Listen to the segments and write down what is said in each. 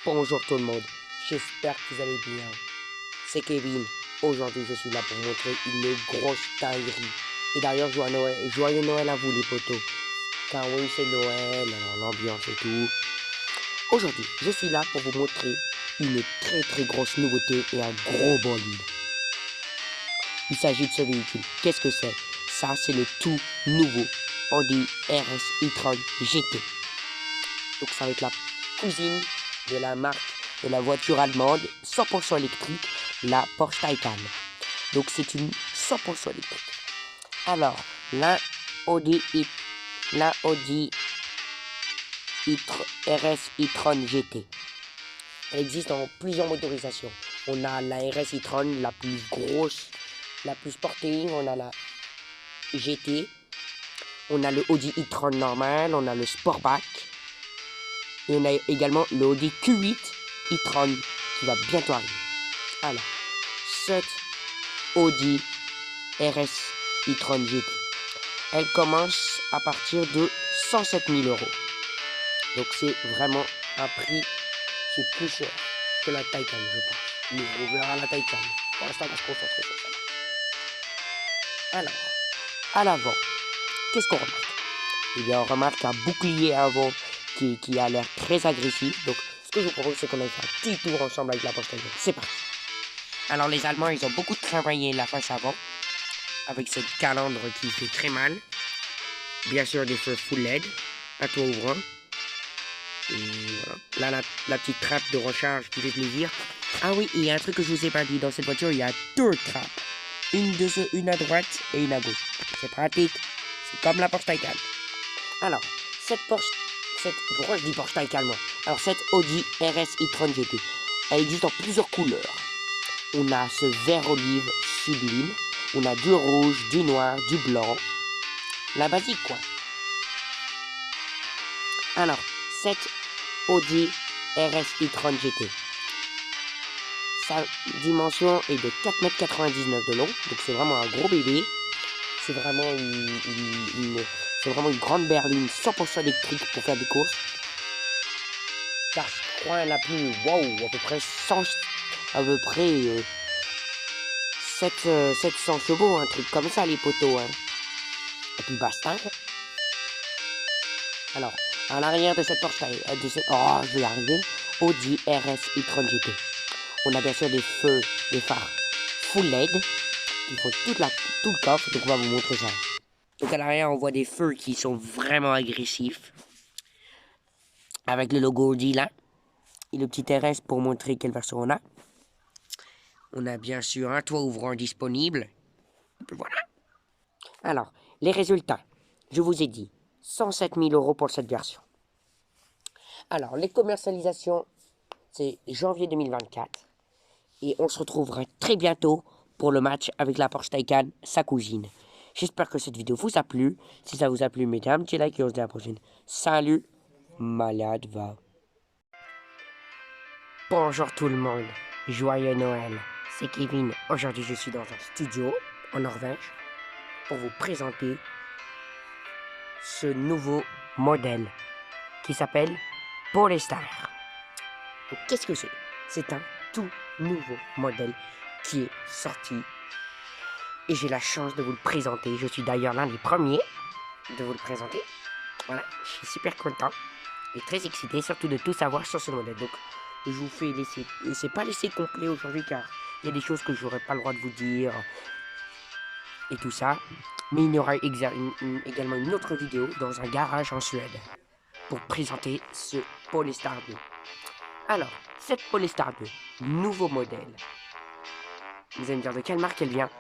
Bonjour tout le monde, j'espère que vous allez bien. C'est Kevin. Aujourd'hui, je suis là pour vous montrer une grosse dinguerie. Et d'ailleurs, joyeux Noël à vous les potos. Car oui, c'est Noël, alors l'ambiance et tout. Aujourd'hui, je suis là pour vous montrer une très grosse nouveauté et un gros bolide. Il s'agit de ce véhicule. Qu'est-ce que c'est? Ça, c'est le tout nouveau Audi RS e-tron GT. Donc ça va être la cousine de la marque de la voiture allemande 100% électrique, la Porsche Taycan. Donc c'est une 100% électrique. Alors, la Audi RS e-tron GT. Elle existe en plusieurs motorisations. On a la RS e-tron, la plus grosse, la plus sportive. On a la GT. On a le Audi e-tron normal. On a le Sportback. Et on a également le Audi Q8 e-tron qui va bientôt arriver. Alors, cette Audi RS e-tron GT, elle commence à partir de 107 000 €. Donc c'est vraiment un prix qui est plus cher que la Taycan, je pense. Mais on verra la Taycan. Pour l'instant, on va se concentrer sur ça. Alors, à l'avant, qu'est-ce qu'on remarque? Eh bien, on remarque un bouclier avant qui a l'air très agressif. Donc, ce que je vous propose, c'est qu'on aille faire un petit tour ensemble avec la Porsche Taycan. C'est parti. Alors, les Allemands, ils ont beaucoup travaillé la face avant avec cette calandre qui fait très mal. Bien sûr, des feux full LED, à toit ouvrant. Et voilà. Là, la petite trappe de recharge qui fait plaisir. Ah oui, et il y a un truc que je vous ai pas dit. Dans cette voiture, il y a deux trappes. Une à droite et une à gauche. C'est pratique. C'est comme la Porsche Taycan. Alors, pourquoi je dis Porsche Taycan, moi? Alors, cette Audi RS e-tron GT, elle existe en plusieurs couleurs. On a ce vert olive sublime. On a du rouge, du noir, du blanc. La basique, quoi. Alors, cette Audi RS e-tron GT, sa dimension est de 4,99 m de long. Donc, c'est vraiment un gros bébé. C'est vraiment une grande berline 100% électrique pour faire des courses. Car je crois qu'elle a plus, à peu près 700 chevaux, un truc comme ça, les poteaux. Hein. Et puis basta. Alors, à l'arrière de cette Porsche, je vais y arriver, Audi RS e-tron GT. On a bien sûr des phares full LED qui font tout le coffre, donc on va vous montrer ça. Donc à l'arrière, on voit des feux qui sont vraiment agressifs. Avec le logo Audi là. Et le petit RS pour montrer quelle version on a. On a bien sûr un toit ouvrant disponible. Voilà. Alors, les résultats. Je vous ai dit, 107 000 € pour cette version. Alors, les commercialisations, c'est janvier 2024. Et on se retrouvera très bientôt pour le match avec la Porsche Taycan, sa cousine. J'espère que cette vidéo vous a plu. Si ça vous a plu, mettez un petit like et on se dit à la prochaine. Salut, malade va. Bonjour tout le monde, joyeux Noël. C'est Kevin. Aujourd'hui, je suis dans un studio en Norvège pour vous présenter ce nouveau modèle qui s'appelle Polestar. Donc, qu'est-ce que c'est? C'est un tout nouveau modèle qui est sorti et j'ai la chance de vous le présenter. Je suis d'ailleurs l'un des premiers de vous le présenter. Voilà, je suis super content et très excité, surtout de tout savoir sur ce modèle. Donc, je vous fais laisser, c'est pas laissé complet aujourd'hui car il y a des choses que je n'aurai pas le droit de vous dire et tout ça. Mais il y aura également une autre vidéo dans un garage en Suède pour présenter ce Polestar 2. Alors, cette Polestar 2, nouveau modèle. Vous allez me dire de quelle marque elle vient?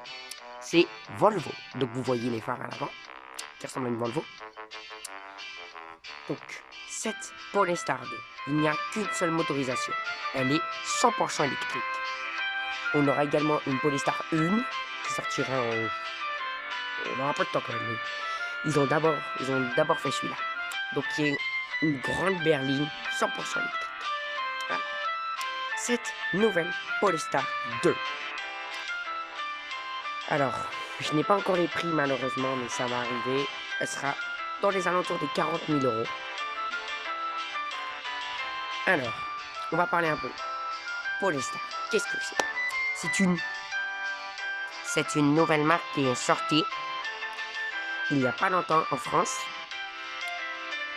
C'est Volvo. Donc vous voyez les phares à l'avant qui ressemblent à une Volvo. Donc, cette Polestar 2, il n'y a qu'une seule motorisation. Elle est 100% électrique. On aura également une Polestar 1 qui sortira dans un peu de temps quand même. Ils ont d'abord fait celui-là. Donc, il y a une grande berline 100% électrique. Voilà. Cette nouvelle Polestar 2. Alors, je n'ai pas encore les prix malheureusement, mais ça va arriver. Elle sera dans les alentours des 40 000 €. Alors, on va parler un peu. Polestar, qu'est-ce que c'est? C'est une nouvelle marque qui est sortie il n'y a pas longtemps en France.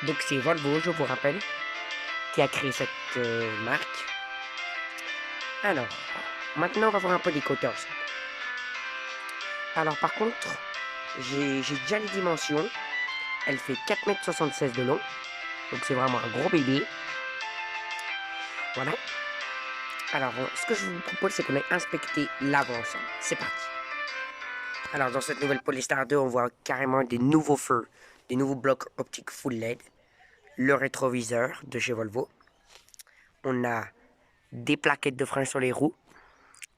Donc c'est Volvo, je vous rappelle, qui a créé cette marque. Alors, maintenant on va voir un peu les côtés ensemble. Alors par contre, j'ai déjà les dimensions. Elle fait 4,76 m de long. Donc c'est vraiment un gros bébé. Voilà. Alors, ce que je vous propose, c'est qu'on ait inspecté l'avant ensemble. C'est parti. Alors, dans cette nouvelle Polestar 2, on voit carrément des nouveaux feux, des nouveaux blocs optiques full LED, le rétroviseur de chez Volvo. On a des plaquettes de frein sur les roues.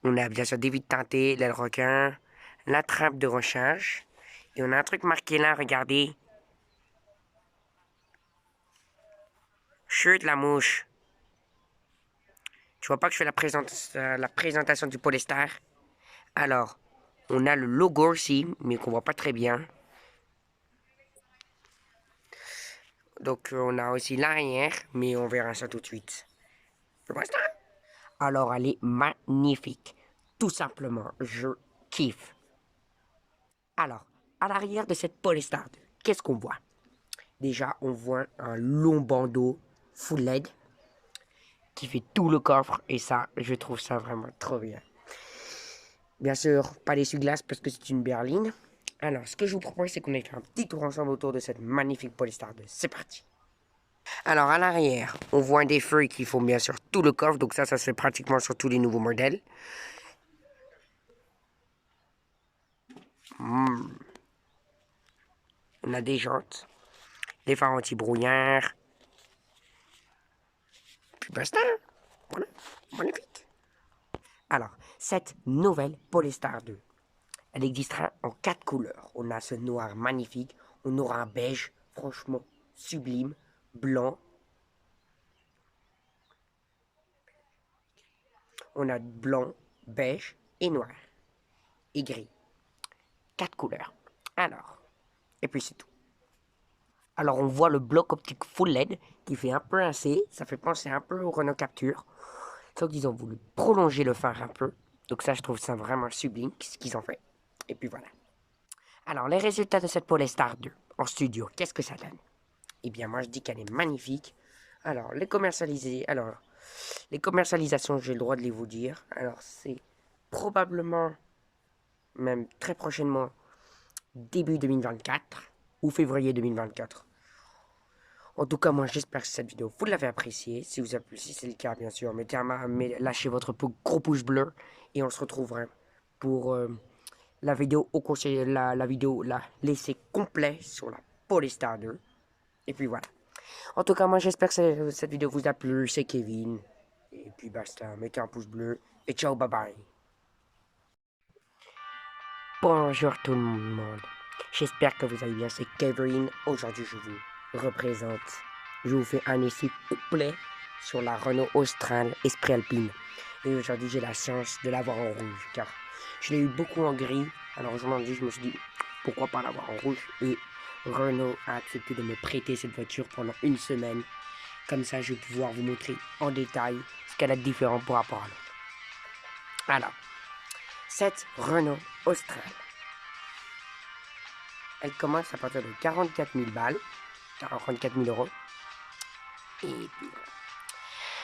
On a bien sûr des vitres teintées, l'aile requin, la trappe de recharge. Et on a un truc marqué là, regardez. Chut, la mouche. Tu vois pas que je fais la présentation du Polestar? Alors, on a le logo aussi, mais qu'on voit pas très bien. Donc, on a aussi l'arrière, mais on verra ça tout de suite. Alors, elle est magnifique. Tout simplement, je kiffe. Alors, à l'arrière de cette Polestar 2, qu'est-ce qu'on voit? Déjà, on voit un long bandeau full LED qui fait tout le coffre, et ça, je trouve ça vraiment trop bien. Bien sûr, pas l'essuie-glace parce que c'est une berline. Alors, ce que je vous propose, c'est qu'on ait fait un petit tour ensemble autour de cette magnifique Polestar 2. C'est parti. Alors, à l'arrière, on voit des feux qui font bien sûr tout le coffre. Donc ça se fait pratiquement sur tous les nouveaux modèles. On a des jantes, des phares anti-brouillard. Puis basta. Voilà, magnifique. Alors, cette nouvelle Polestar 2, elle existera en 4 couleurs. On a ce noir magnifique, on aura un beige, franchement sublime, blanc. On a blanc, beige et noir. Et gris. 4 couleurs. Alors, et puis c'est tout. Alors on voit le bloc optique full LED qui fait un peu un C. Ça fait penser un peu au Renault Capture. Sauf qu'ils ont voulu prolonger le phare un peu. Donc ça, je trouve ça vraiment sublime ce qu'ils ont fait. Et puis voilà. Alors, les résultats de cette Polestar 2 en studio, qu'est-ce que ça donne? Eh bien, moi, je dis qu'elle est magnifique. Alors, les commercialisations, j'ai le droit de les vous dire. Alors, c'est probablement, même très prochainement, début 2024 ou février 2024. En tout cas, moi, j'espère que cette vidéo, vous l'avez appréciée. Si vous a plu, si c'est le cas, bien sûr, lâchez votre gros pouce bleu. Et on se retrouvera pour la vidéo au conseil, la vidéo, l'essai complet sur la Polestar 2. Et puis voilà. En tout cas, moi, j'espère que cette vidéo vous a plu. C'est Kevin. Et puis basta, mettez un pouce bleu. Et ciao, bye bye. Bonjour tout le monde. J'espère que vous allez bien. C'est Kevin. Aujourd'hui, je vous représente. Je vous fais un essai complet sur la Renault Austral Esprit Alpine. Et aujourd'hui, j'ai la chance de l'avoir en rouge. Car je l'ai eu beaucoup en gris. Alors aujourd'hui, je me suis dit, pourquoi pas l'avoir en rouge? Et Renault a accepté de me prêter cette voiture pendant une semaine. Comme ça, je vais pouvoir vous montrer en détail ce qu'elle a de différent par rapport à l'autre. Alors, cette Renault Austral, elle commence à partir de 44 000 balles, 44 000 euros. Et puis voilà.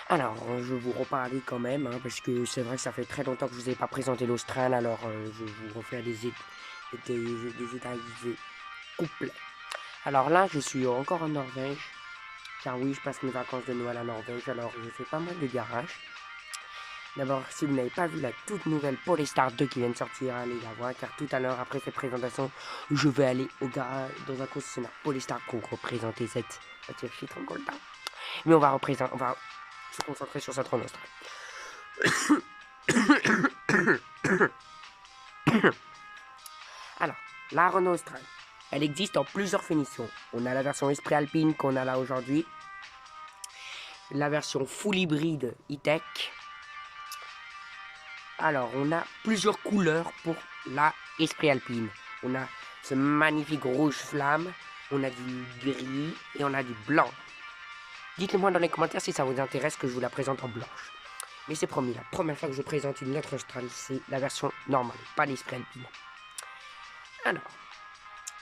Alors, je vais vous reparler quand même, hein, parce que c'est vrai que ça fait très longtemps que je ne vous ai pas présenté l'Austral, alors je vais vous refaire des détails complets. Alors là, je suis encore en Norvège, car oui, je passe mes vacances de Noël en Norvège, alors je fais pas mal de garage. D'abord, si vous n'avez pas vu la toute nouvelle Polestar 2 qui vient de sortir, allez la voir, car tout à l'heure, après cette présentation, je vais aller au garage, dans un concessionnaire Polestar pour représenter cette voiture. Je suis trop content. Mais on va se concentrer sur cette Renault Austral. Alors, la Renault Austral, elle existe en plusieurs finitions. On a la version Esprit Alpine qu'on a là aujourd'hui, la version full hybride e-tech. Alors, on a plusieurs couleurs pour la Esprit Alpine. On a ce magnifique rouge flamme, on a du gris et on a du blanc. Dites-le moi dans les commentaires si ça vous intéresse que je vous la présente en blanche. Mais c'est promis, la première fois que je présente une autre Austral, c'est la version normale, pas l'Esprit Alpine. Alors,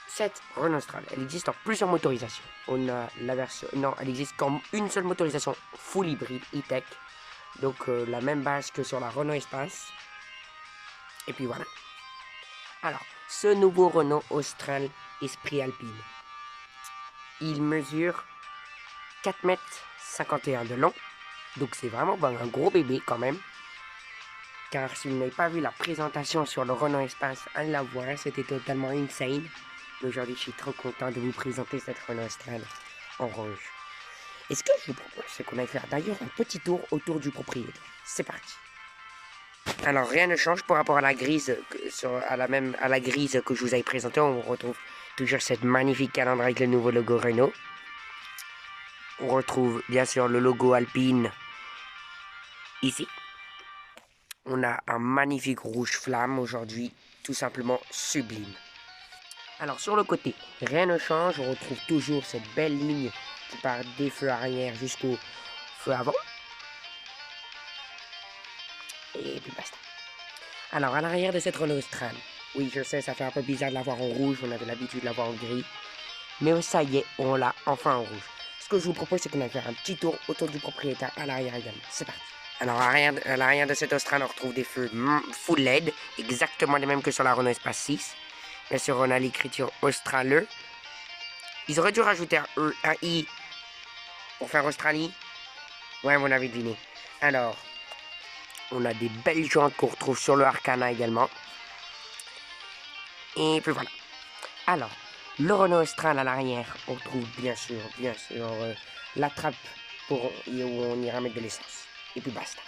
cette Renault Austral, elle existe en plusieurs motorisations. On a la version... Non, elle existe qu'en une seule motorisation full hybride, e-tech. Donc la même base que sur la Renault Espace. Et puis voilà. Alors, ce nouveau Renault Austral Esprit Alpine, il mesure 4,51 m de long. Donc c'est vraiment un gros bébé quand même. Car si vous n'avez pas vu la présentation sur le Renault Espace, allez la voir, c'était totalement insane. Mais aujourd'hui, je suis trop content de vous présenter cette Renault Austral en rouge. Et ce que je vous propose, c'est qu'on aille faire d'ailleurs un petit tour autour du propriétaire. C'est parti. Alors rien ne change par rapport à la grise, à la grise que je vous avais présentée. On retrouve toujours cette magnifique calandre avec le nouveau logo Renault. On retrouve bien sûr le logo Alpine ici. On a un magnifique rouge flamme aujourd'hui, tout simplement sublime. Alors sur le côté, rien ne change, on retrouve toujours cette belle ligne qui part des feux arrière jusqu'au feu avant. Et puis basta. Alors à l'arrière de cette Renault Austral, oui je sais ça fait un peu bizarre de l'avoir en rouge, on avait l'habitude de l'avoir en gris. Mais ça y est, on l'a enfin en rouge. Ce que je vous propose c'est qu'on aille faire un petit tour autour du propriétaire à l'arrière également. C'est parti. Alors à l'arrière de cette Austral, on retrouve des feux full LED, exactement les mêmes que sur la Renault Espace 6. Bien sûr, on a l'écriture Australe. Ils auraient dû rajouter un E, un I pour faire Australie. Ouais, vous l'avez deviné. Alors, on a des belles jantes qu'on retrouve sur le Arcana également. Et puis voilà. Alors, le Renault Austral à l'arrière, on trouve bien sûr, la trappe où on ira mettre de l'essence. Et puis basta.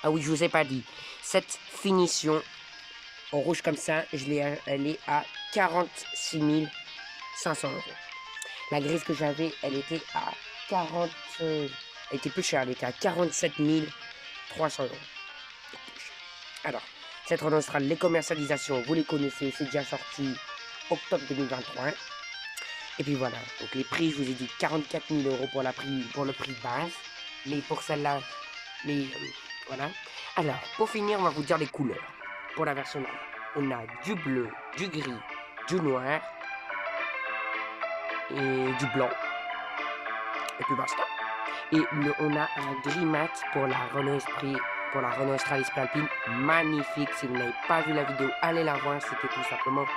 Ah oui, je vous ai pas dit. Cette finition en rouge comme ça, elle est à 46 500 €. La grise que j'avais, elle était à 40... elle était plus chère, elle était à 47 300 €. Alors, cette Renault Austral, les commercialisations, vous les connaissez, c'est déjà sorti octobre 2023. Et puis voilà, donc les prix, je vous ai dit 44 000 € pour le prix base. Mais pour celle-là, voilà. Alors, pour finir, on va vous dire les couleurs. Pour la version normale, on a du bleu, du gris, du noir et du blanc. Et puis basta. Et on a un gris mat pour la Renault Austral Esprit Alpine. Magnifique. Si vous n'avez pas vu la vidéo, allez la voir. C'était tout simplement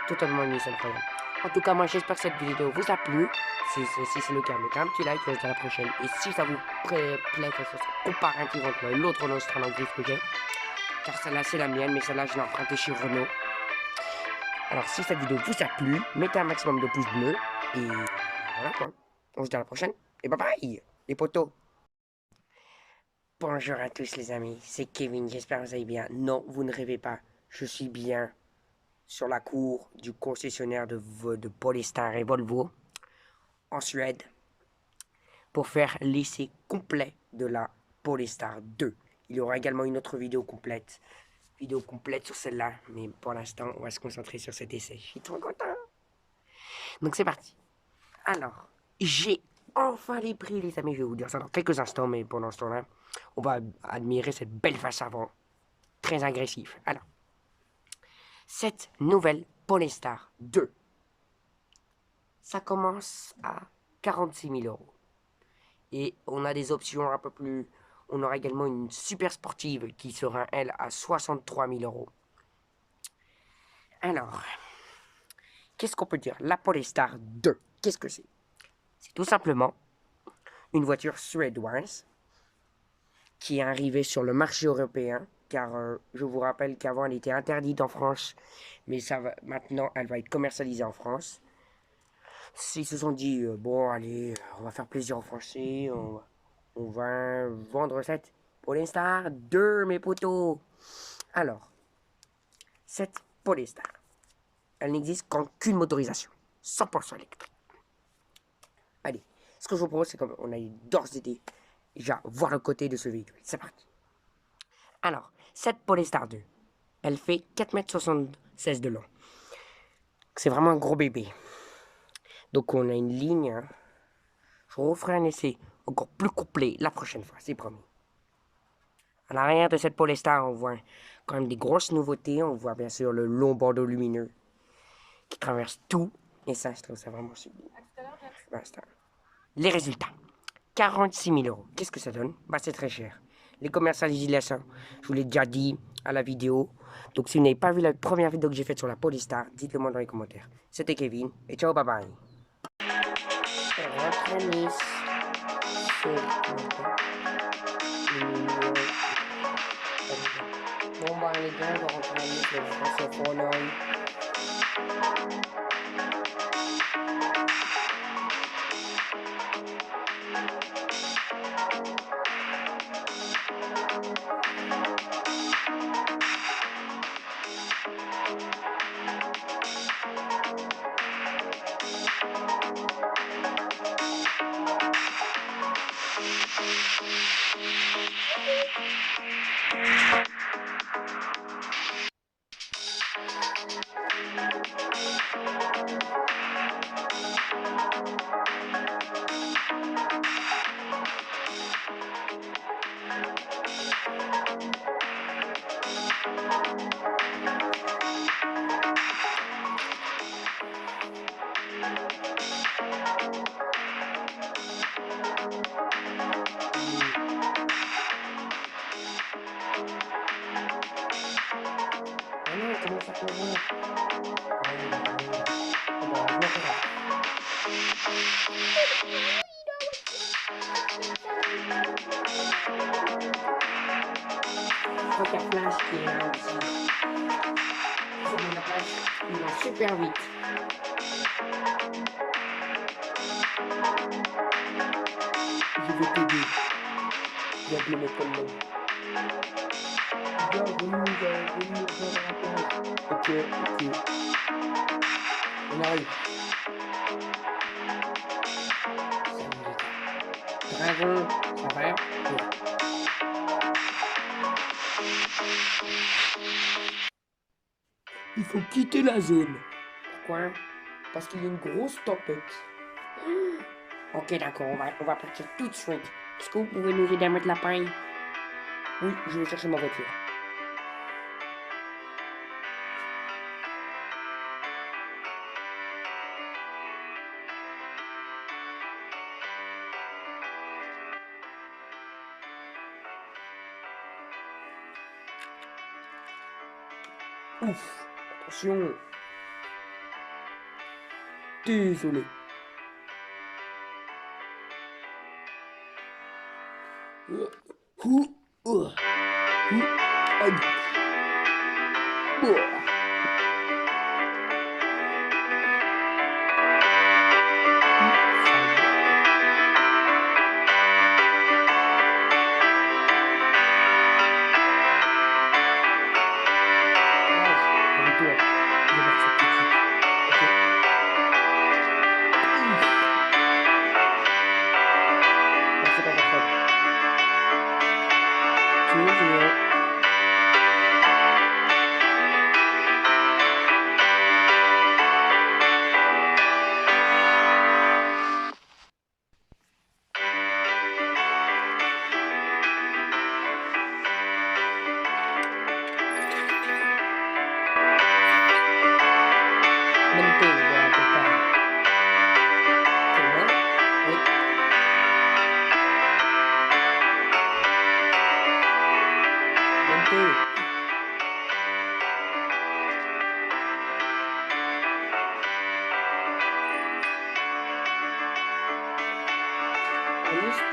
totalement incroyable. En tout cas, moi j'espère que cette vidéo vous a plu. Si c'est le cas, mettez un petit like et à la prochaine. Et si ça vous plaît, que ce soit comparatif entre l'autre Renault Austral en gris que j'ai, car celle-là c'est la mienne, mais celle-là je l'ai empruntée chez Renault. Alors si cette vidéo vous a plu, mettez un maximum de pouces bleus. Et voilà quoi. On se dit à la prochaine. Et bye bye les potos. Bonjour à tous les amis, c'est Kevin, j'espère que vous allez bien. Non, vous ne rêvez pas, je suis bien sur la cour du concessionnaire de Polestar et Volvo en Suède pour faire l'essai complet de la Polestar 2. Il y aura également une autre vidéo complète sur celle-là, mais pour l'instant, on va se concentrer sur cet essai. Je suis trop content. Donc c'est parti. Alors, j'ai enfin les prix, les amis. Je vais vous dire ça dans quelques instants, mais pendant ce temps-là, on va admirer cette belle face avant, très agressif. Alors, cette nouvelle Polestar 2, ça commence à 46 000 €. Et on a des options un peu plus... On aura également une super sportive qui sera, elle, à 63 000 €. Alors, qu'est-ce qu'on peut dire? La Polestar 2, qu'est-ce que c'est? C'est tout simplement une voiture suédoise qui est arrivée sur le marché européen, car je vous rappelle qu'avant elle était interdite en France, mais maintenant elle va être commercialisée en France. Ils se sont dit, bon allez, on va faire plaisir aux Français, on va vendre cette Polestar 2 mes potos. Alors, cette Polestar, elle n'existe qu'une motorisation, 100% électrique. Allez, ce que je vous propose, c'est qu'on aille d'ores et déjà voir le côté de ce véhicule. C'est parti. Alors, cette Polestar 2, elle fait 4,76 m de long. C'est vraiment un gros bébé. Donc on a une ligne, je Je referai un essai encore plus complet la prochaine fois, c'est promis. À l'arrière de cette Polestar, on voit quand même des grosses nouveautés. On voit bien sûr le long bandeau lumineux qui traverse tout. Et ça, je trouve ça vraiment sublime. Les résultats. 46 000 euros. Qu'est-ce que ça donne? Bah, c'est très cher. Les commercialisations, je vous l'ai déjà dit à la vidéo. Donc, si vous n'avez pas vu la première vidéo que j'ai faite sur la Polestar, dites-le moi dans les commentaires. C'était Kevin, et ciao, bye bye. Bon, bah, les gars, on va rentrer à Nice, je vais passer au Pologne. Comment ça peut voir? Je crois qu'il y a Flash qui est là aussi. La Flash, il va super vite. Je vais t'aider. Viens te le mettre comme nom. Ok. On arrive. Dragon, ça va? Il faut quitter la zone. Pourquoi? Parce qu'il y a une grosse tempête. Ok, d'accord, on va partir tout de suite. Est-ce que vous pouvez nous aider à mettre la paille? Oui, je vais chercher ma voiture. Ouf, attention. Désolé.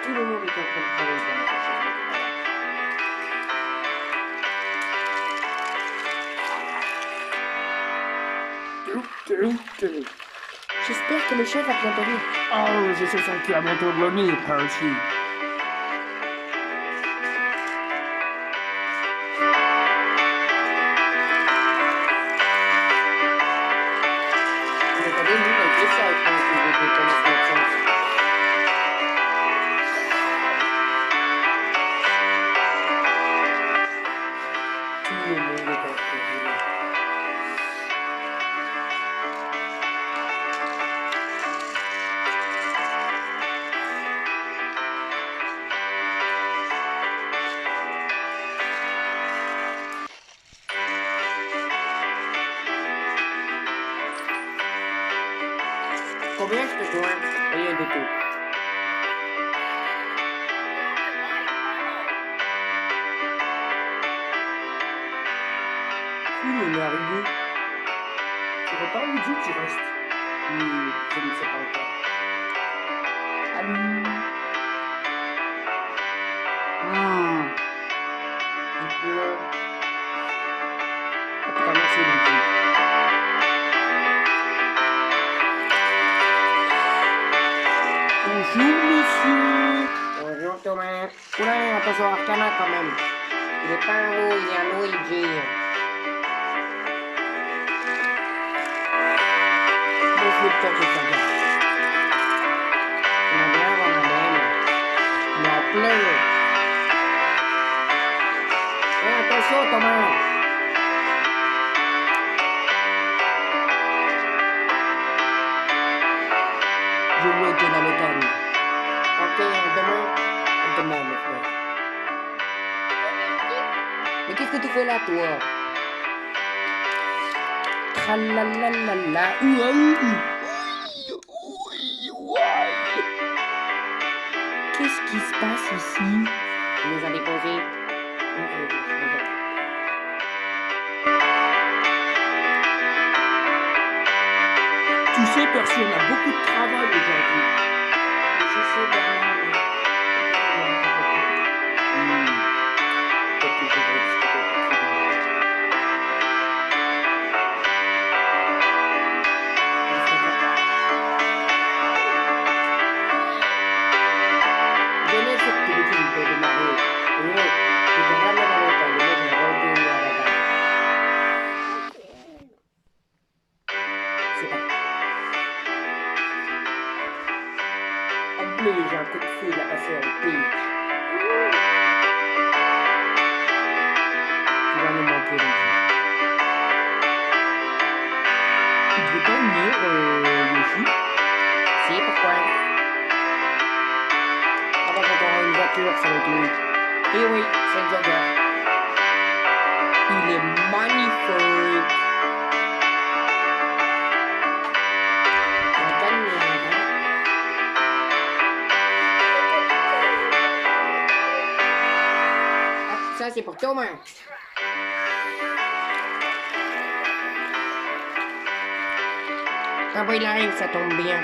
Tout le monde est en train de travailler sur la prochaine. J'espère que le chef va bientôt venir. Oh, je sais qu'il va bientôt venir, Percy. Combien je te dois? Rien du tout. Cool, on est arrivé. Tu repars ou tu restes? Je ne sais pas encore. Allô? J'ai plein. En tout cas, merci beaucoup. Bonjour, monsieur. Bonjour, Thomas. Oula, attention, Arcana quand même. Il est pas un haut, il est un Luigi. Bonjour, peut-être que ça va. On a bien, on a bien. Il y a plein. Attention, Thomas. Je veux que dans le calme. Ok, demain, mon frère. Mais qu'est-ce que tu fais là, toi? Tralalala. Qu'est-ce qui se passe ici? Tu nous as déposé. Tu sais, Percy, on a beaucoup de travail aujourd'hui. Je sais, Bernard, mais... Peut-être que je devrais discuter avec lui. Venez sur tout le film pour démarrer. Ouais, je te ramène à l'hôtel. Moi, je vais retourner à la gare. C'est parti. En bleu, j'ai un coup de fil à passer avec Peach. Tu vas nous manquer, Luigi. Tu devrais pas venir, Yoshi? Si, pourquoi? Avant qu'on une voiture, ça va être lui. Et oui, c'est le Jagger. Il est magnifique. On gagne, ça, c'est pour Thomas. Ah bah il arrive, ça tombe bien.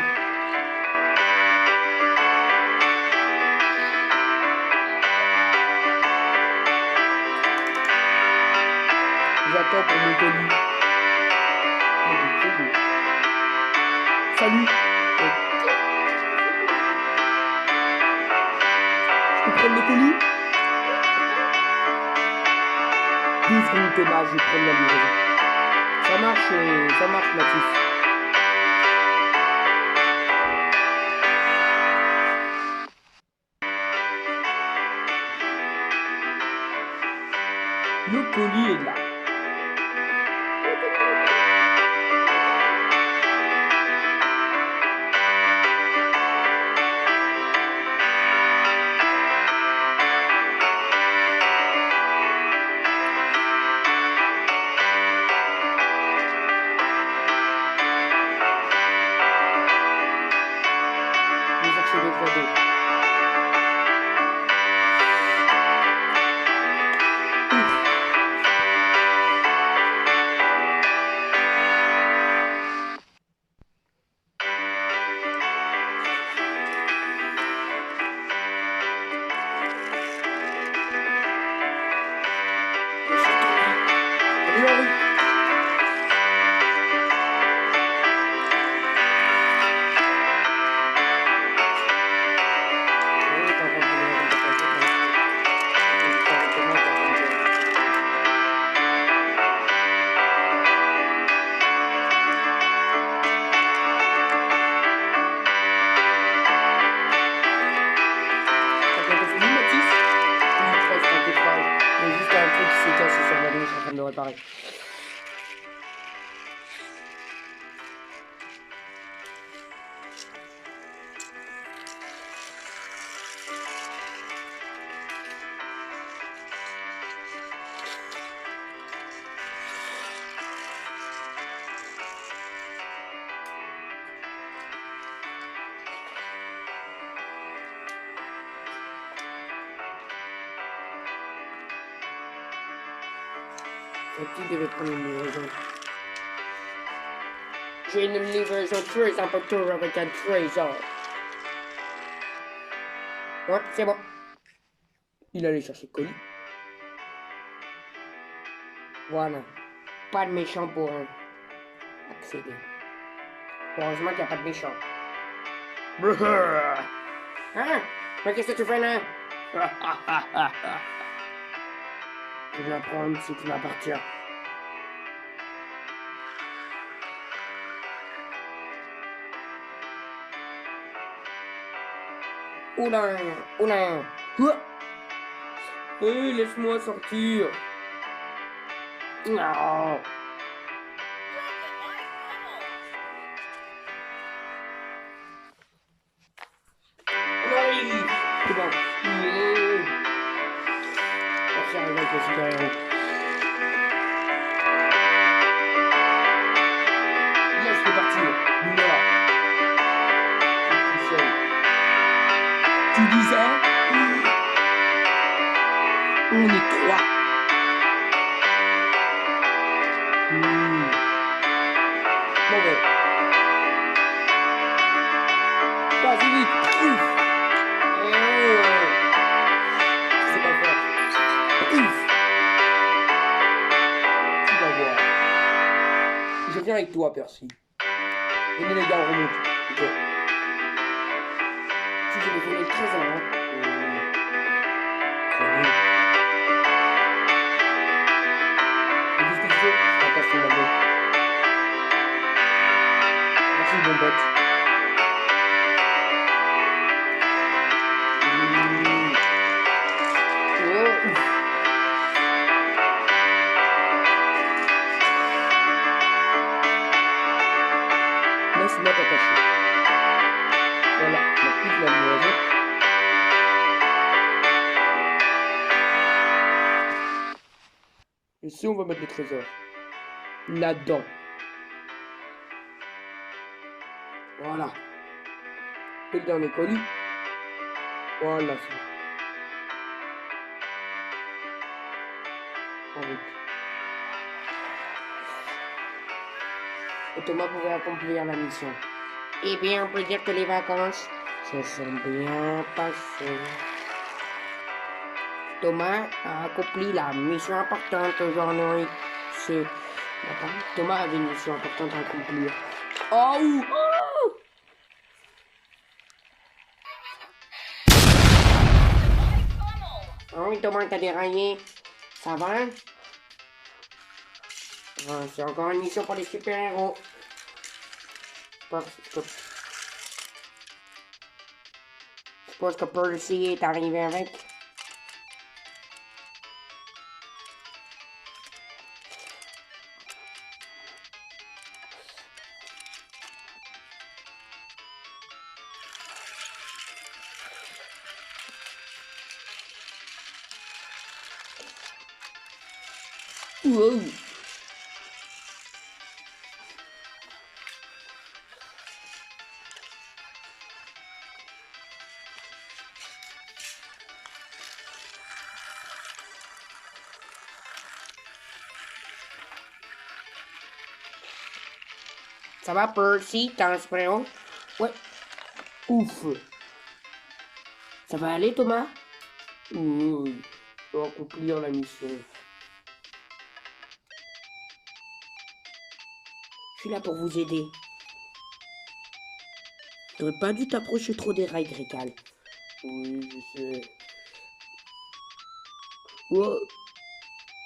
J'attends pour mon colis. Salut. Je peux prendre le colis? 2 secondes, Thomas, je vais prendre la livraison. Ça marche, Mathis. Le colis est là. Je vais chercher des fois d'eau. De réparer. Tu devais prendre une livraison. J'ai une livraison très importante avec un trésor. Ouais, c'est bon. Il allait chercher le colis. Voilà. Pas de méchant pour accéder. Heureusement qu'il n'y a pas de méchant. Hein? Mais qu'est-ce que tu fais là? Je vais prendre ce qui m'appartient. Oula, oula. Hé, laisse-moi sortir. Non. Oui, c'est bon. Merci, arrive avec le super-héros. Laisse-le partir. Non. Tout seul. Tu dis ça? On est trois. Bon ben. Pas si vite. C'est pas fort. Tu vas voir. Je viens avec toi, Percy. Venez les gars, on remonte. Ok. Tu veux me voler le trésor, hein? Qu'est-ce que tu fais? Je rattache ton wagon. Merci, bon pote. Laisse-moi t'attacher. Voilà, la plus de la livraison. Ici, on va mettre le trésor. Là-dedans. Voilà. Et le dernier colis. Voilà, c'est bon. En route. Et Thomas pouvait accomplir la mission. Eh bien, on peut dire que les vacances se sont bien passées. Thomas a accompli la mission importante aujourd'hui. Thomas avait une mission importante à accomplir. Oh! Oh oui, Thomas, t'as déraillé. Ça va? C'est encore une mission pour les super-héros. Je pense que Percy est arrivé avec. Wow. Ça va, Percy? T'as un super-héros? Ouais. Ouf. Ça va aller, Thomas? Oui. Je dois accomplir la mission. Je suis là pour vous aider. T'aurais pas dû t'approcher trop des rails, Grécal. Oui, je sais. Oh.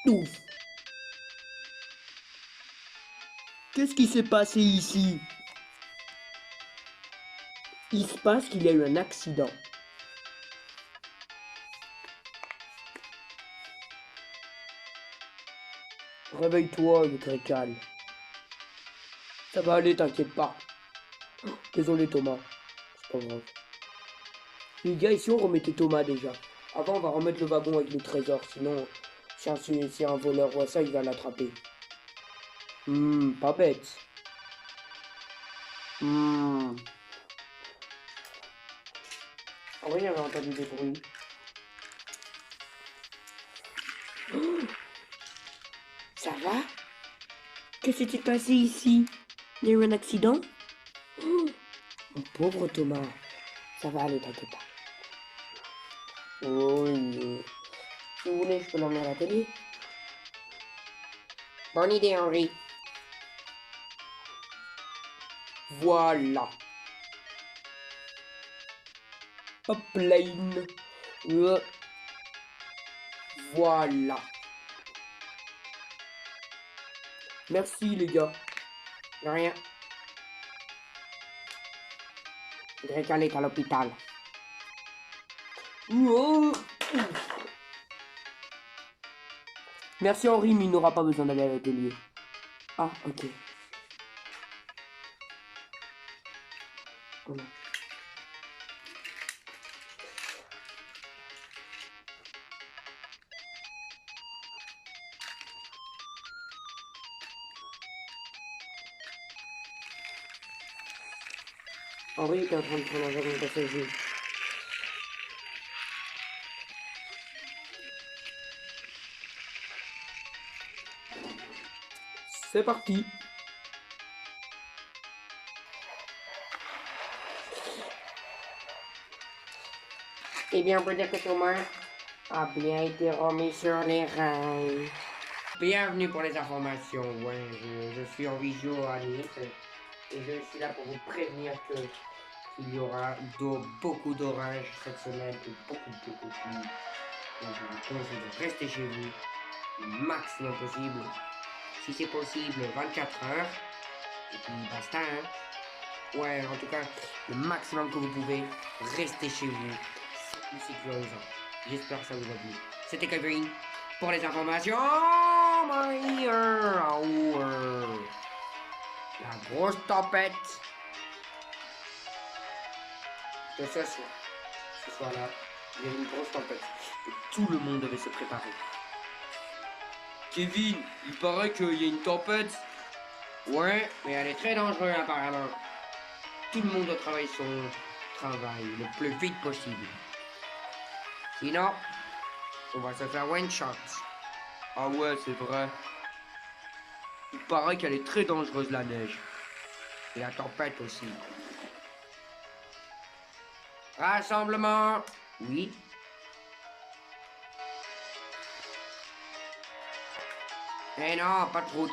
Ouf. Qu'est-ce qui s'est passé ici? Il se passe qu'il y a eu un accident. Réveille-toi, Grécal. Ça va aller, t'inquiète pas. Désolé, Thomas. C'est pas grave. Les gars, ici, on remettait Thomas déjà. Avant, on va remettre le wagon avec le trésor. Sinon, si un voleur voit ça, il va l'attraper. Pas bête. Ah oui, j'avais entendu des bruits. Ça va? Que s'est-il passé ici? Il y a eu un accident? Oh, mon pauvre Thomas. Ça va aller, t'inquiète pas. Oui. Si vous voulez, je peux l'emmener à la télé. Bonne idée, Henri. Voilà. Hop, lane. Voilà. Merci, les gars. De rien. Greg est à l'hôpital. Merci, Henri, mais il n'aura pas besoin d'aller à l'atelier. Ah, ok. Voilà. Henri est en train de prendre un wagon passager. C'est parti. Eh bien, on peut dire que Thomas a bien été remis sur les rails. Bienvenue pour les informations. Ouais, je suis en visio à Nice et je suis là pour vous prévenir qu'il y aura beaucoup d'orages cette semaine et beaucoup de pluie. Donc je vous conseille de rester chez vous le maximum possible. Si c'est possible, 24 heures. Et puis basta, hein. Ouais, en tout cas, le maximum que vous pouvez, restez chez vous. C'est plus sécurisant. J'espère que ça vous a plu. C'était Kevin pour les informations. La grosse tempête de ce soir. Ce soir-là, il y a une grosse tempête. Et tout le monde devait se préparer. Kevin, il paraît qu'il y a une tempête. Ouais, mais elle est très dangereuse apparemment. Tout le monde doit travailler son travail le plus vite possible. Sinon, on va se faire one shot. Ah ouais, c'est vrai. Il paraît qu'elle est très dangereuse, la neige. Et la tempête aussi. Rassemblement. Oui. Eh non, pas de route.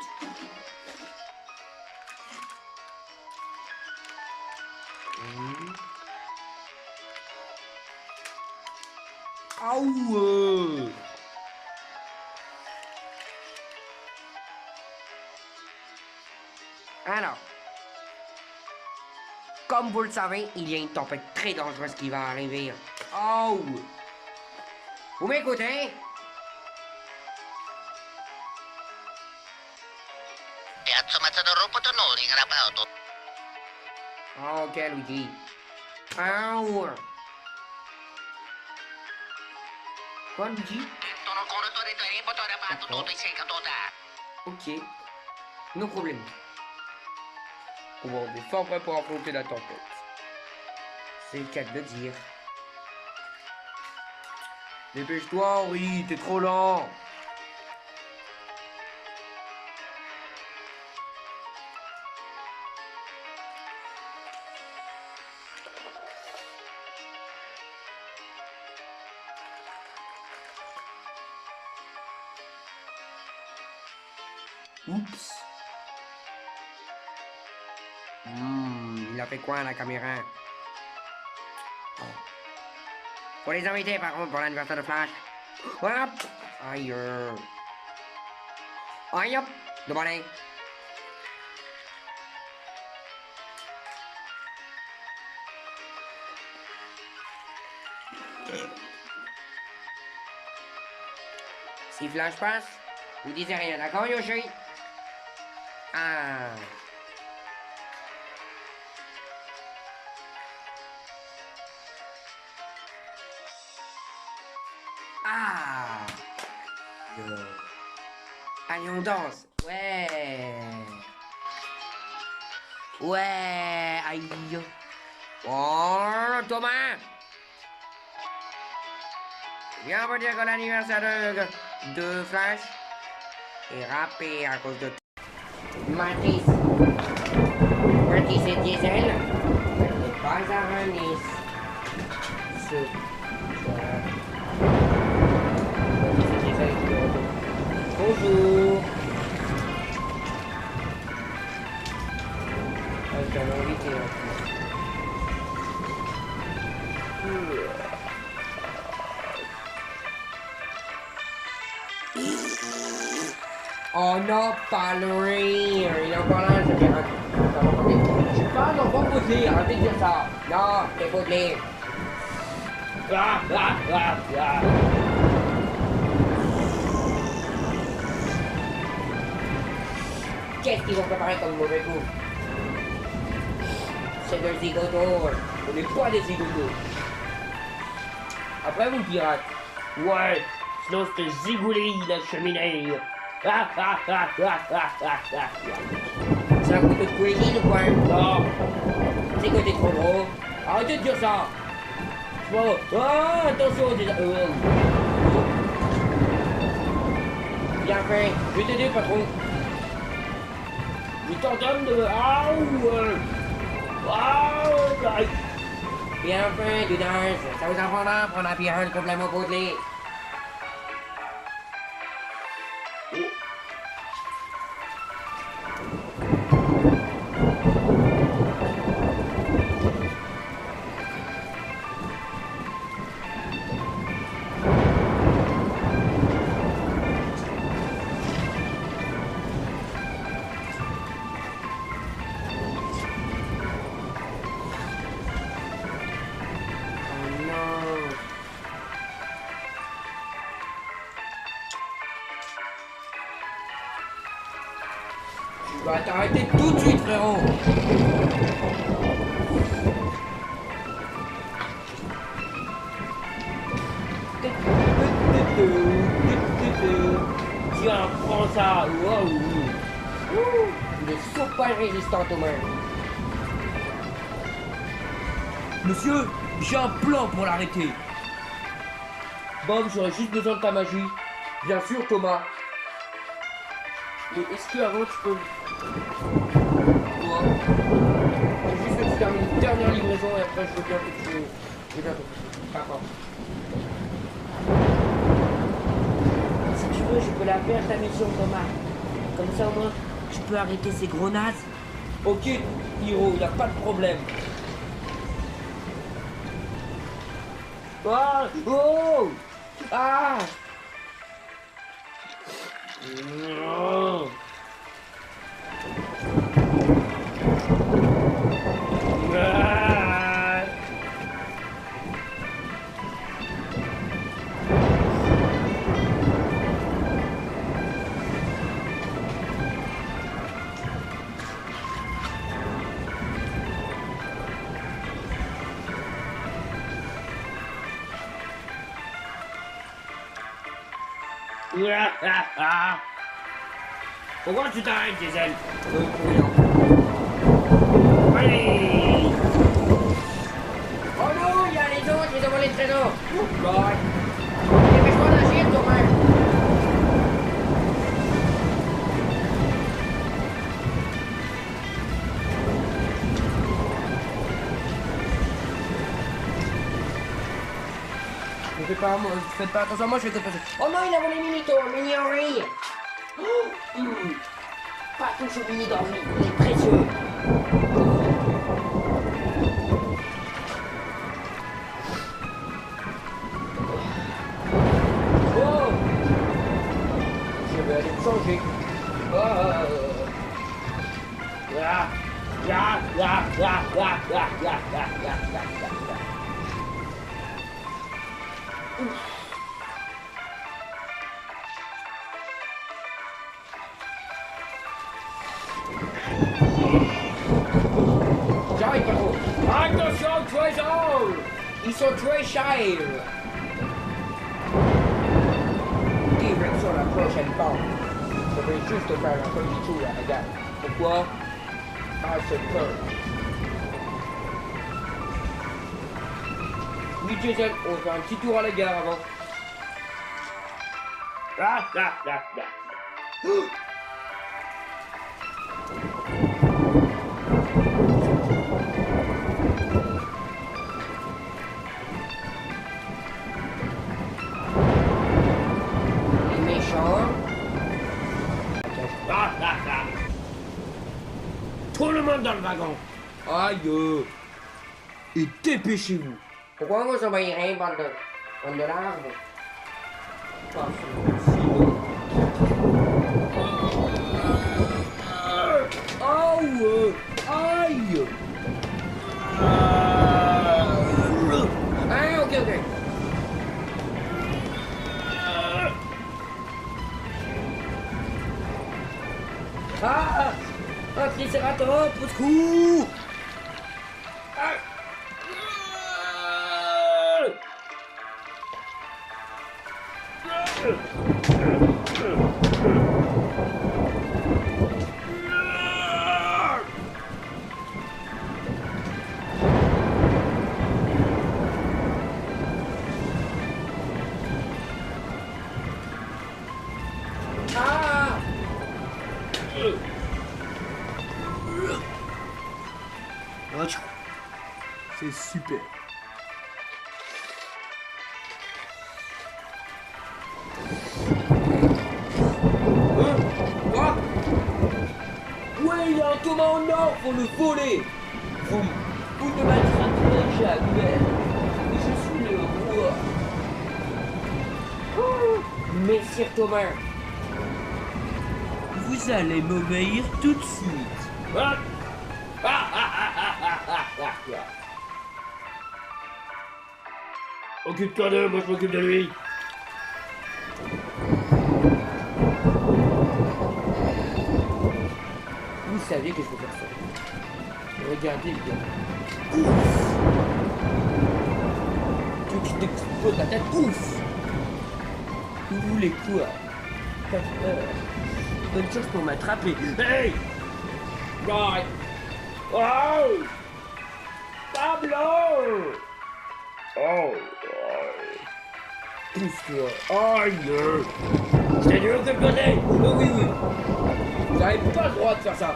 Alors, comme vous le savez, il y a une tempête très dangereuse qui va arriver. Oh! Vous m'écoutez? Ok, Luigi. Oh! Quoi, Luigi? Ok. No problème. On est fort prêt pour affronter la tempête. C'est le cas de le dire. Dépêche-toi, Henri, t'es trop lent. Oups. Il a fait quoi la caméra? Oh. Faut les inviter par contre pour l'anniversaire de Flash. Hop. Aïe. Aïe hop. Demandez. Si Flash passe, vous disiez rien, d'accord Yoshi? Ah. Ah. Allez, on danse. Ouais. Ouais. Aïe. Oh, Thomas. Viens vous dire que l'anniversaire de Flash est râpé à cause de... Matrice. Matrice et diesel. Ne pas à Nice. Bonjour. Je t'avais invité là. Oh non, pas le rire. Il est encore là, je vais raconter. Je suis pas un enfant posé, arrêtez de dire ça. Non, t'es posé. Qu'est-ce qu'ils vont préparer comme mauvais goût? C'est des zigotos. On n'est pas des zigotos. Après, vous me pirates. Ouais, sinon c'était zigoulis la cheminée. C'est un couteau de cuisine ou quoi? Non. C'est que t'es trop gros. Arrêtez de dire ça. Bon, oh, attention, bien fait. Je vais t'aider, patron. Je t'entends de... Bien fait, du dingue. Ça vous apprendra à prendre un pirate complètement potelé. Tu vas t'arrêter tout de suite, frérot. Tiens, prends ça. Wow. Il est surtout pas résistant aux mains. Monsieur, j'ai un plan pour l'arrêter. Bob, j'aurais juste besoin de ta magie. Bien sûr, Thomas. Mais est-ce qu'avant tu peux... Ouais. Juste que tu termines une dernière livraison et après je veux bien que tu... Je veux bien que... D'accord. Si tu veux, je peux la faire ta mission, Thomas. Comme ça au moins, tu peux arrêter ces gros nazes. Ok, Hiro, y a pas de problème. Ah! Oh! Ah! Non. Ah. Pourquoi tu t'arrêtes, Diesel? Allez! Oh non, il y a les autres, ils ont volé le trésor! Ouais. Dépêche-toi d'agir, toi-même! Faites pas attention à moi, je vais te passer. Oh non, il a volé Minito, Mini Henri! Pas touche au Mini d'Henri, il est précieux! Oh! Je vais aller me changer. J'arrive pas trop. Attention au trésor! Ils sont très chers. Direction la prochaine banque. Je vais juste faire un petit tour à la gare. Pourquoi? Parce que... Oui, Jason, on fait un petit tour à la gare avant. chambre. Tout le monde dans le wagon. Aïe. Et dépêchez-vous. Pourquoi on s'envahit rien par de l'arbre? Aïe. Aïe. Ah, ok, ok. Ah! Un tricératops, au secours! Ah! C'est super. Quoi? Ouais, il y a un Thomas en or, faut le voler. Vous ne m'attraperez jamais. Je suis le roi. Messire Thomas. Vous allez m'obéir tout de suite. Occupe-toi d'eux, moi je m'occupe de lui. Vous saviez que je peux faire ça. Regardez, les gars. Tu veux que je t'explose la tête? Ouf! Vous voulez quoi? Pas peur. Bonne chance pour m'attraper. Hey! Right! Oh! Pablo! Oh! Pousse-toi. Aïe! C'est dur de côté! Oh oui, oui. Vous n'avez pas le droit de faire ça.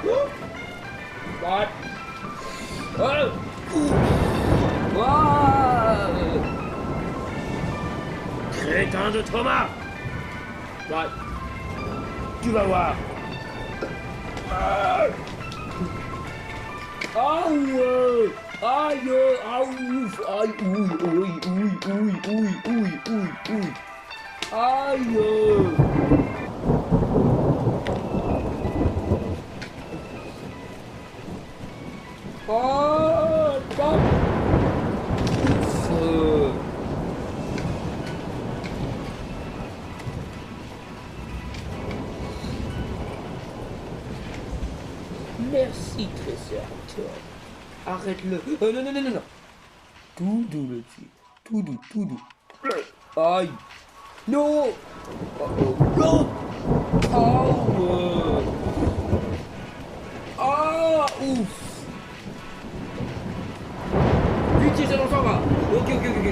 Right! Oh! Oh! Crétin de Thomas! Right! Tu vas voir! Ah! Ah ouais. Aïe, ah ouf, aïe, ouille, ouille, ouille, ouille, ouille, ouille, ouille, ouille. Aïe. Oh, top. Merci, Triceratops. Arrête-le. Non, non, non, non, non. Tout doux, le type. Tout doux, tout doux. Aïe. Non. Non. Oh. Ah, ouf. Vite, c'est dans son bras. Ok, ok, ok.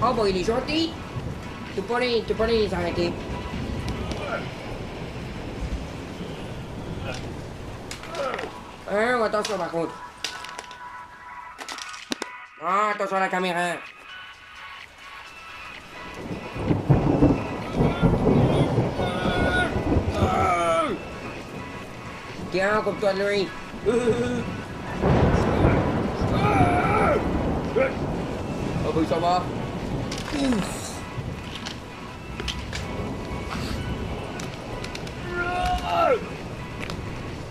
Oh, bon, il est gentil. Tu peux pas les arrêter. Hein, attention par contre. Ah, attention à la caméra. Tiens, comme toi de lui. Oh bah ça va. Ouf.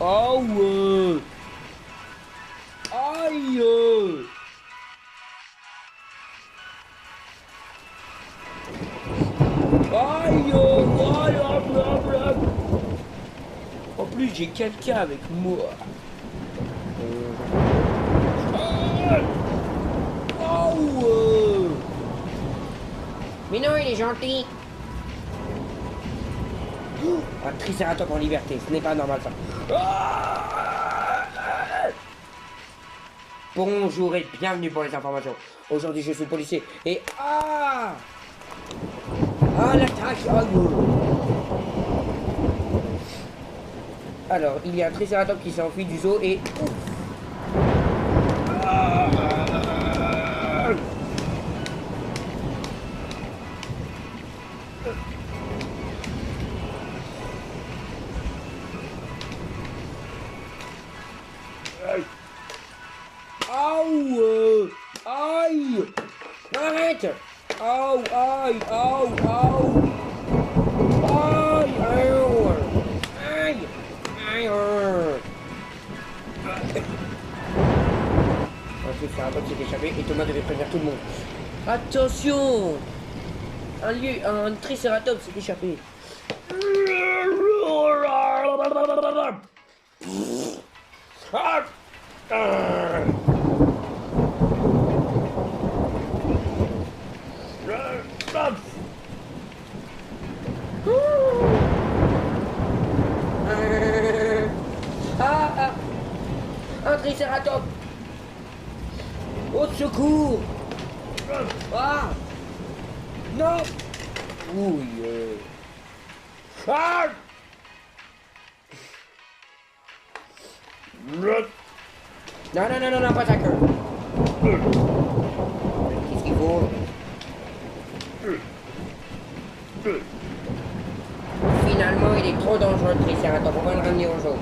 Ah ouais. Aïe. Aïe. Aïe. En plus, j'ai quelqu'un avec moi. Ah ouais. Mais non, il est gentil. Un tricératops en liberté, ce n'est pas normal ça. Bonjour et bienvenue pour les informations. Aujourd'hui, je suis policier et... Ah, l'attaque. Alors, il y a un tricératops qui s'est enfui du zoo et... Aïe! Aïe! Arrête! Aïe! Aïe! Aïe! Aïe! Aïe! Aïe! Aïe! Un triceratops s'est échappé et Thomas devait prévenir tout le monde. Attention! Un triceratops s'est échappé. Un triceratops! Au secours! Ah! Non! Ouille! Ah! Non, non, non, non, non, pas ta queue! Qu'est-ce qu'il faut? Finalement, il est trop dangereux le triceratops, on va le ramener au zoo.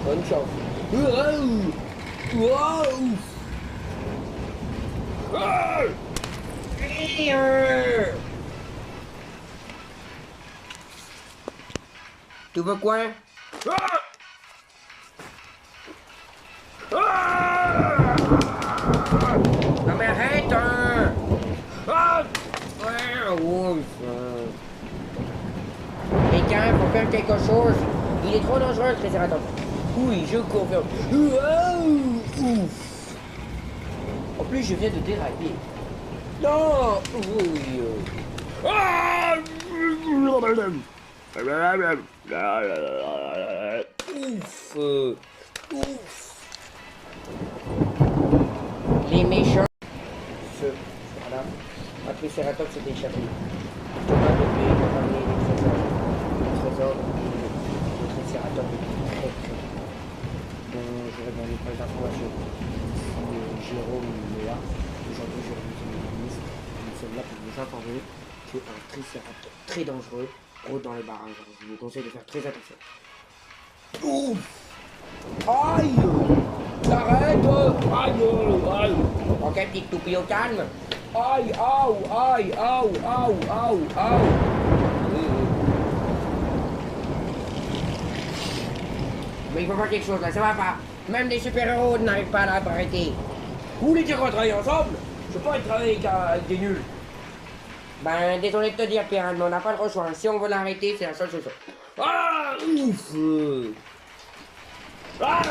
Bonne chance. Tu veux quoi? Non mais arrête hein! Les gars, faut faire quelque chose. Il est trop dangereux le triceratops. Oui, je confirme. En plus, je viens de dérailler. Non! Oui. Ouf. Ouf. Les méchants. Voilà. Un triceratops s'est échappé. Thomas devait ramener les trésors. Le trésor et le triceratops est très très bon. Donc, j'aurais donné pas d'informations. Si Jérôme est là, aujourd'hui je reviens sur le ministre. Nous sommes là pour vous informer qu'un triceratops très dangereux rôde dans les barrages. Je vous conseille de faire très attention. Ouf! Aïe! T'arrêtes! Aïe! Aïe! Ok, petite toupie au calme. Aïe! Aïe! Aïe! Aïe! Aïe! Aïe! Aïe! Mais il faut faire quelque chose là, ça va pas. Même les super-héros n'arrivent pas à l'arrêter. Vous voulez dire qu'on travaille ensemble? Je peux pas travailler avec des nuls. Ben, désolé de te dire, Pierre, mais on n'a pas le choix. Si on veut l'arrêter, c'est la seule solution. Ah! Ouf! Ah!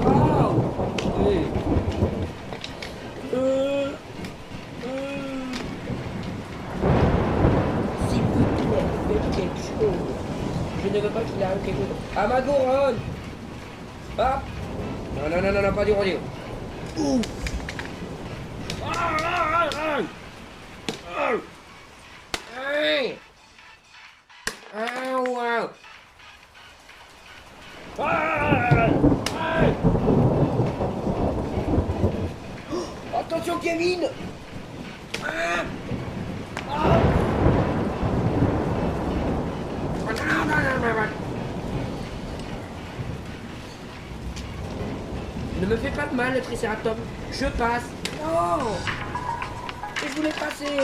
Ah! S'il vous plaît, faites quelque chose. Je ne veux pas qu'il arrive quelque chose. À ma couronne! Ah! Non, non, non, non, non, pas du rodéo. Ouf! Ah! Ah! Ah! Ah! Hey! Ah, wow! Ah! Hey! Oh, attention, Kevin! Ah! Ah! Non, non, non, non, non. Ne me fais pas de mal, le triceratops. Je passe. Non! Je voulais passer.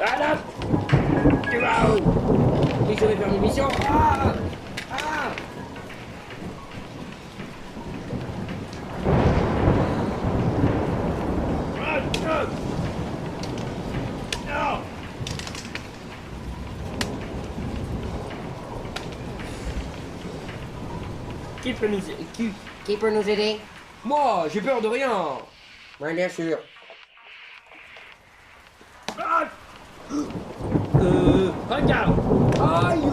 Ah là! Et je vais faire une mission. Ah! Ah! Non! Qui peut nous aider? Moi, j'ai peur de rien. Ouais, bien sûr. Ah! Regarde! Aïe!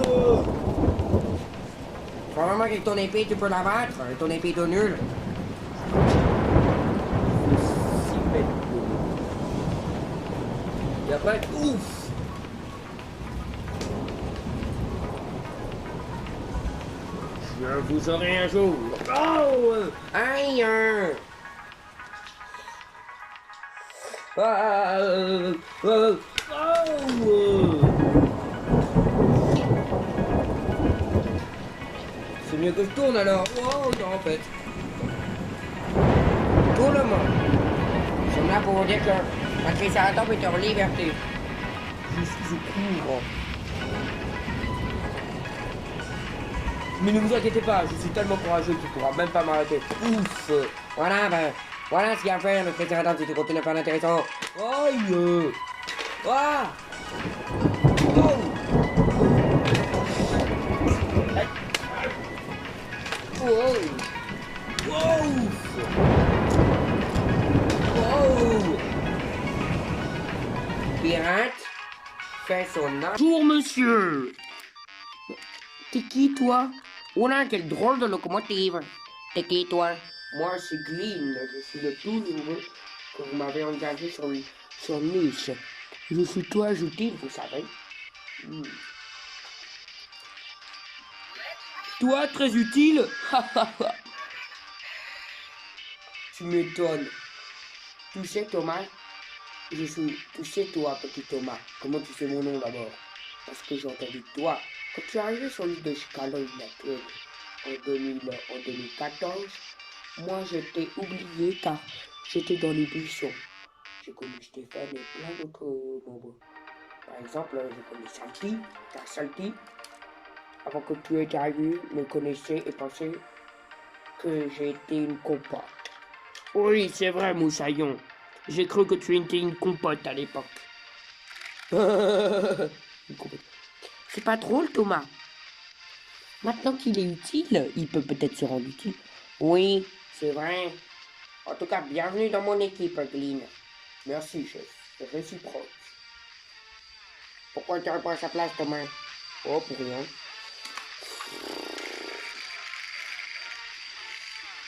Probablement qu'avec ton épée, tu peux la battre. Ton épée est nulle. Et après, ouf! Je vous aurez un jour. Oh! Aïe! C'est mieux que je tourne alors. Oh non en fait. Tout le monde. Je suis là pour vous dire que la Triceratops est en liberté. Je cours. Mais ne vous inquiétez pas, je suis tellement courageux qu'il ne pourra même pas m'arrêter. Ouf. Voilà ce qu'il y a à faire, le Triceratops, si tu continues à faire l'intéressant. Aïe. Ah. Oh. Wow. Wow. Wow. Pirate fait son art. Bonjour, monsieur. T'es qui, toi? Oula, quelle drôle de locomotive. T'es qui, toi? Moi, c'est Glyn. Je suis le tout nouveau que vous m'avez engagé sur Nice. Je suis toi ajouté, vous savez. Toi, très utile. Tu m'étonnes. Tu sais, Thomas, tu sais, toi, petit Thomas, comment tu sais mon nom d'abord? Parce que j'ai entendu toi. Quand tu es arrivé sur l'île de Chicago en 2014, moi, j'étais oublié car j'étais dans les buissons. J'ai connu Stéphane et plein d'autres membres. Par exemple, j'ai connu Salty, car Salty, avant que tu aies arrivé, me connaissait et pensait que j'étais une compote. Oui, c'est vrai, Moussaillon. J'ai cru que tu étais une compote à l'époque. Une compote. C'est pas drôle, Thomas. Maintenant qu'il est utile, il peut peut-être se rendre utile. Oui, c'est vrai. En tout cas, bienvenue dans mon équipe, Glyn. Merci, chef. C'est réciproque. Pourquoi tu réponds à sa place, Thomas? Oh, pour rien.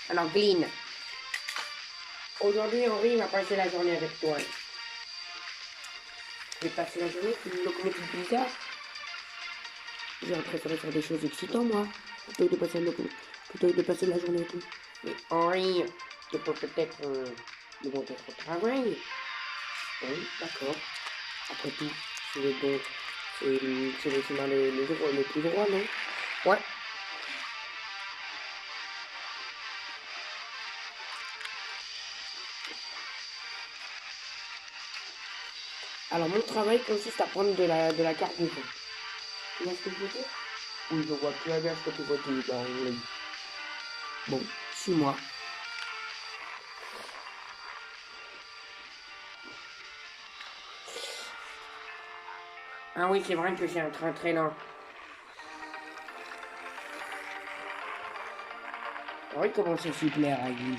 Alors, Glyn. Aujourd'hui, Henri va passer la journée avec toi. Je vais passer la journée avec une locomotive bizarre. J'aurais préféré faire des choses excitantes, moi, plutôt que de passer la journée avec lui. Mais Henri, tu peux peut-être me montrer ton travail. Oui, d'accord. Après tout, c'est le chemin le plus droit, non? Ouais. Alors, mon travail consiste à prendre de la carburant. Tu vois ce que je veux dire? Oui, je vois très bien ce que tu veux dire, oui. Bon, suis-moi. Ah oui, c'est vrai que c'est un train très lent. Oui, comment c'est s'y plaire à lui.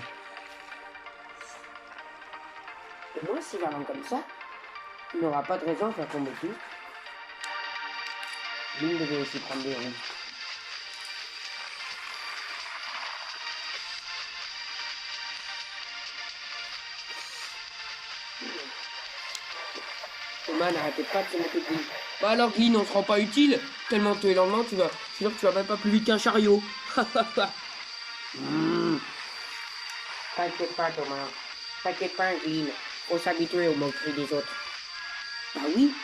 Et moi, s'il va lent comme ça, il n'aura pas de raison à faire tomber tout. Lui devait aussi prendre des roues. Thomas n'arrêtait pas de se moquer de lui. Bah alors Glyn, on se rend pas utile. Tellement tu es lentement, je suis sûr que tu vas même pas plus vite qu'un chariot. T'inquiète pas, Thomas. T'inquiète pas, Glyn. Faut s'habituer aux moqueries des autres. Bah oui.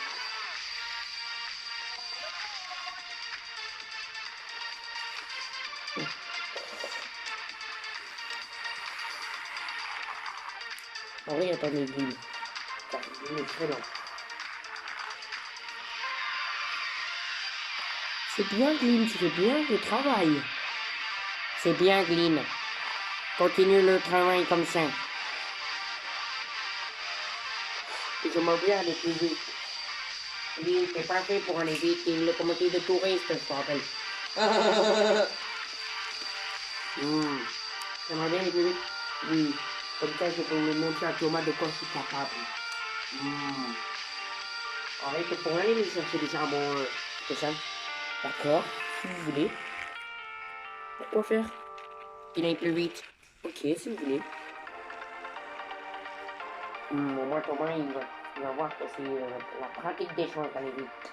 Henri attendait Glyn. Car Glyn est très lent. C'est bien, Glyn, tu fais bien le travail. C'est bien, Glyn. Continue le travail comme ça. J'aimerais bien aller plus vite. Glyn, t'es pas fait pour aller vite. T'es une locomotive de touristes, je te rappelle. J'aimerais bien aller plus vite. Oui. Comme ça, je peux me montrer à Thomas de quoi je suis capable. Henri, tu pourrais aller lui chercher des charbons, c'est ça? D'accord, si vous voulez. Pourquoi faire? Il aille plus vite. Ok, si vous voulez. Au moins, Thomas, il va voir que c'est la pratique des choses d'aller vite.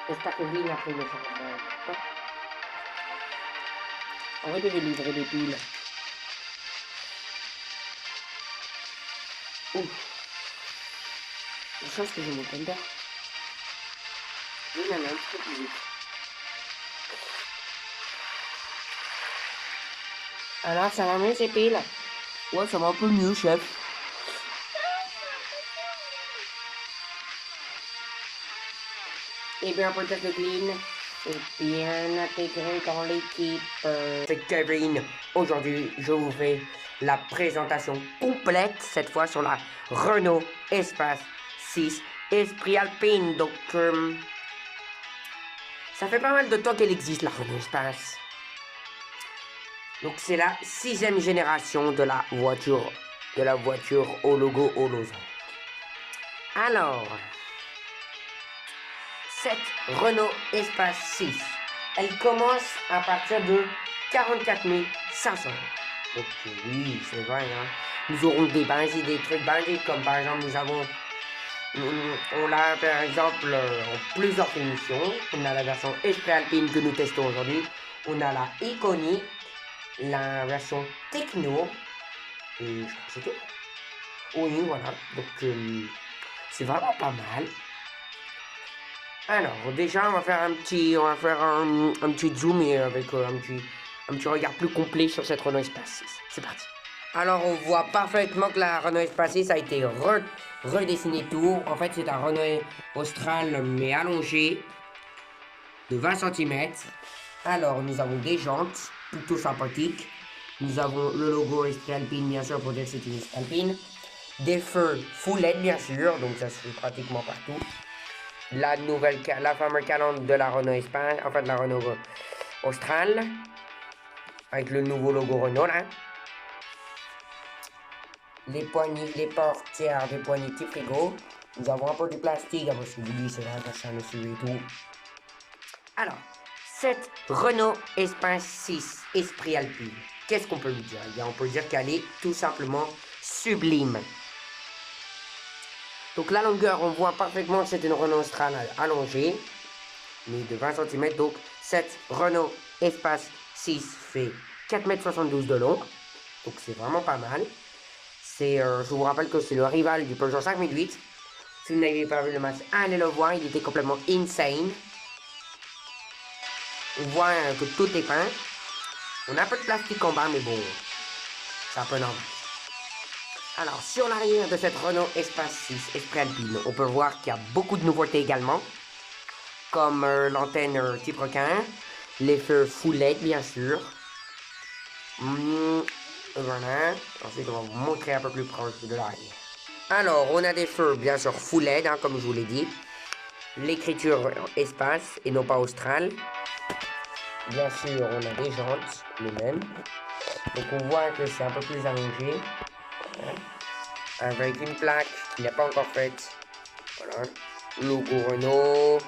J'espère que lui, il a pris le charbon. On va devoir livrer des piles. Ouf. Je pense que j'ai mon compteur. Oui, non, un petit peu plus vite. Alors, ça va mieux ces piles? Ouais, ça va un peu mieux, chef. Et bien, peut-être le clean est bien intégré dans l'équipe. C'est Kevin. Aujourd'hui, je vous fais la présentation complète, cette fois sur la Renault Espace 6 Esprit Alpine. Donc, ça fait pas mal de temps qu'elle existe, la Renault Espace. Donc, c'est la 6e génération de la voiture au logo Holosan. Alors, cette Renault Espace 6, elle commence à partir de 44 500. Donc oui, c'est vrai, hein. Nous aurons des trucs basiques, comme par exemple on a par exemple en plusieurs finitions. On a la version Esprit Alpine que nous testons aujourd'hui. On a la Iconic, la version Techno, et je crois que c'est tout. Oui, voilà, donc c'est vraiment pas mal. Alors, déjà, on va faire un petit zoom et avec un petit regard plus complet sur cette Renault Espace 6. C'est parti. Alors, on voit parfaitement que la Renault Espace 6 a été redessinée tout. En fait, c'est un Renault Austral, mais allongé, de 20 cm. Alors, nous avons des jantes, plutôt sympathiques. Nous avons le logo Esprit Alpine, bien sûr, pour dire que c'est une Esprit Alpine. Des feux full LED, bien sûr, donc ça se fait pratiquement partout. La fameuse calandre de la Renault Espace, en fait la Renault Austral, avec le nouveau logo Renault là. Les poignées, les portières des poignées type frigo. Nous avons un peu de plastique, parce que lui c'est là, ça ne suit et tout. Alors, cette Renault Espace 6 Esprit Alpine, qu'est-ce qu'on peut lui dire? Eh bien, on peut dire qu'elle est tout simplement sublime. Donc la longueur, on voit parfaitement que c'est une Renault Austral allongée, mais de 20 cm. Donc cette Renault Espace 6 fait 4,72 m de long. Donc c'est vraiment pas mal. Je vous rappelle que c'est le rival du Peugeot 5008. Si vous n'avez pas vu le match, allez le voir, il était complètement insane. On voit que tout est peint. On a un peu de plastique en bas, mais bon, c'est un peu normal. Alors, sur l'arrière de cette Renault Espace 6 Esprit Alpine, on peut voir qu'il y a beaucoup de nouveautés également, comme l'antenne type requin, les feux full LED bien sûr. Voilà. Ensuite, on va vous montrer un peu plus proche de l'arrière. Alors, on a des feux bien sûr full LED, hein, comme je vous l'ai dit. L'écriture Espace et non pas Austral. Bien sûr, on a des jantes, les mêmes. Donc, on voit que c'est un peu plus allongé. Avec une plaque qui n'est pas encore faite. Voilà. Logo Renault.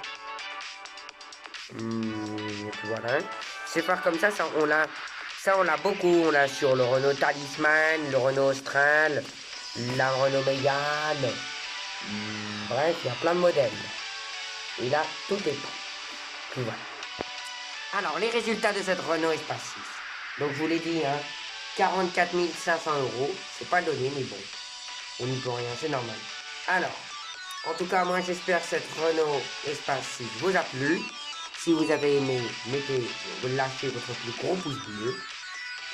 Et puis voilà. C'est faire comme ça, on l'a beaucoup. On l'a sur le Renault Talisman, le Renault Austral, la Renault Mégane. Bref, il y a plein de modèles. Et là, tout est prêt. Puis voilà. Alors, les résultats de cette Renault Espace 6. Donc, je vous l'ai dit, hein. 44 500 €, c'est pas donné, mais bon, on n'y peut rien, c'est normal. Alors, en tout cas, moi j'espère que cette Renault Espace 6 vous a plu. Si vous avez aimé, lâchez votre plus gros pouce bleu.